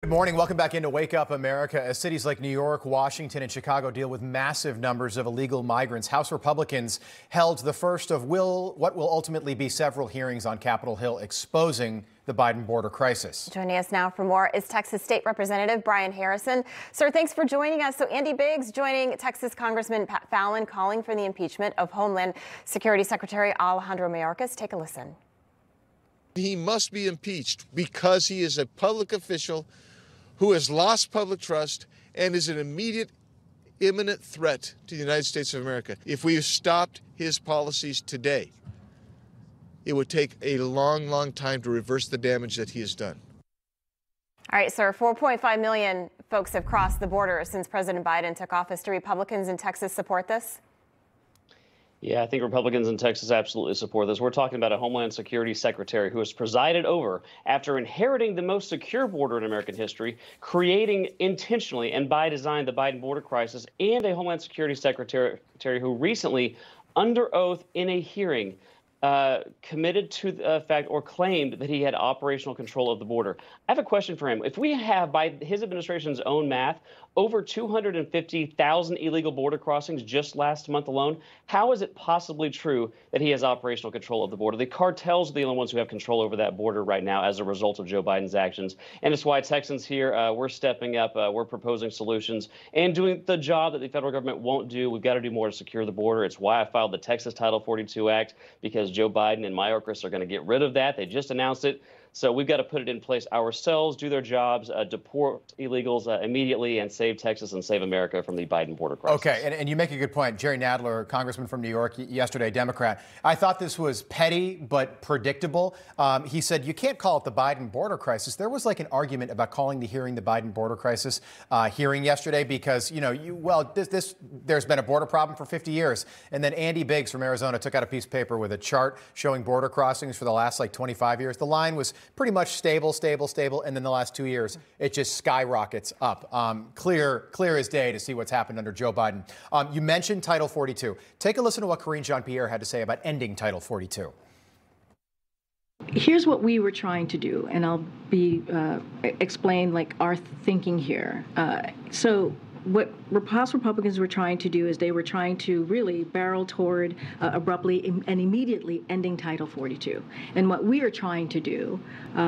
Good morning. Welcome back into Wake Up America. As cities like New York, Washington, and Chicago deal with massive numbers of illegal migrants, House Republicans held the first of what will ultimately be several hearings on Capitol Hill exposing the Biden border crisis. Joining us now for more is Texas State Representative Brian Harrison. Sir, thanks for joining us. So Andy Biggs joining Texas Congressman Pat Fallon calling for the impeachment of Homeland Security Secretary Alejandro Mayorkas. Take a listen. He must be impeached because he is a public official who has lost public trust and is an immediate, imminent threat to the United States of America. If we stopped his policies today, it would take a long, long time to reverse the damage that he has done. All right, sir, 4.5 million folks have crossed the border since President Biden took office. Do Republicans in Texas support this? Yeah, I think Republicans in Texas absolutely support this. We're talking about a Homeland Security Secretary who has presided over, after inheriting the most secure border in American history, creating intentionally and by design the Biden border crisis, and a Homeland Security Secretary who recently, under oath in a hearing, committed to the fact or claimed that he had operational control of the border. I have a question for him. If we have, by his administration's own math, over 250,000 illegal border crossings just last month alone, how is it possibly true that he has operational control of the border? The cartels are the only ones who have control over that border right now as a result of Joe Biden's actions. And it's why Texans here, we're stepping up, we're proposing solutions and doing the job that the federal government won't do. We've got to do more to secure the border. It's why I filed the Texas Title 42 Act, because Joe Biden and Mayorkas are going to get rid of that. They just announced it. So we've got to put it in place ourselves, do their jobs, deport illegals immediately, and save Texas and save America from the Biden border crisis. Okay, and you make a good point. Jerry Nadler, congressman from New York, yesterday, Democrat. I thought this was petty but predictable. He said you can't call it the Biden border crisis. There was like an argument about calling the hearing the Biden border crisis hearing yesterday because, you know, there's been a border problem for 50 years. And then Andy Biggs from Arizona took out a piece of paper with a chart showing border crossings for the last like 25 years. The line was pretty much stable, and then the last 2 years, it just skyrockets up. Clear as day to see what's happened under Joe Biden. You mentioned Title 42. Take a listen to what Karine Jean-Pierre had to say about ending Title 42. Here's what we were trying to do, and I'll explain like our thinking here. So what House Republicans were trying to do is they were trying to really barrel toward abruptly and immediately ending Title 42. And what we are trying to do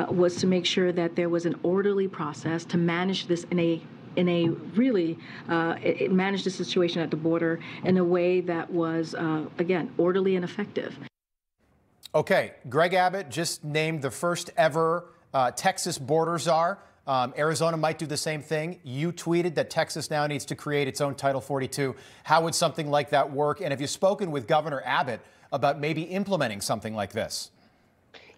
was to make sure that there was an orderly process to manage this manage the situation at the border in a way that was, again, orderly and effective. Okay, Greg Abbott just named the first ever Texas border czar. Arizona might do the same thing. You tweeted that Texas now needs to create its own Title 42. How would something like that work? And have you spoken with Governor Abbott about maybe implementing something like this?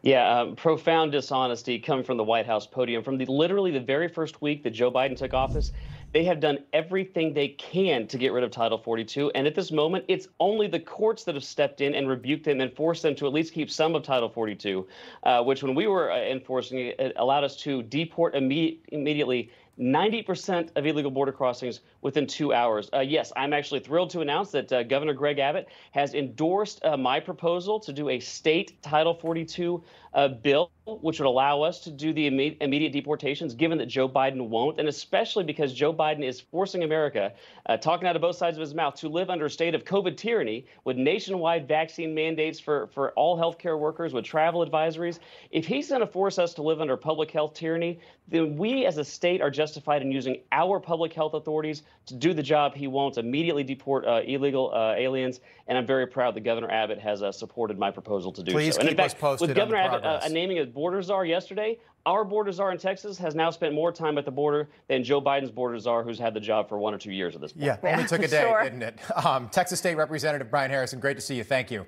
Yeah, profound dishonesty coming from the White House podium. From literally the very first week that Joe Biden took office, they have done everything they can to get rid of Title 42. And at this moment, it's only the courts that have stepped in and rebuked them and forced them to at least keep some of Title 42, which when we were enforcing it, it allowed us to deport immediately 90% of illegal border crossings within 2 hours. Yes, I'm actually thrilled to announce that Governor Greg Abbott has endorsed my proposal to do a state Title 42 bill, which would allow us to do the immediate deportations, given that Joe Biden won't, and especially because Joe Biden is forcing America, talking out of both sides of his mouth, to live under a state of COVID tyranny with nationwide vaccine mandates for all healthcare workers, with travel advisories. If he's going to force us to live under public health tyranny, then we as a state are justified in using our public health authorities to do the job he won't, immediately deport illegal aliens. And I'm very proud that Governor Abbott has supported my proposal to do Please so. And keep in us fact, posted with Governor on the Abbott progress. naming a border czar yesterday, our border czar in Texas has now spent more time at the border than Joe Biden's border czar, who's had the job for 1 or 2 years at this point. Yeah, only took a day, sure. didn't it? Texas State Representative Brian Harrison, great to see you. Thank you.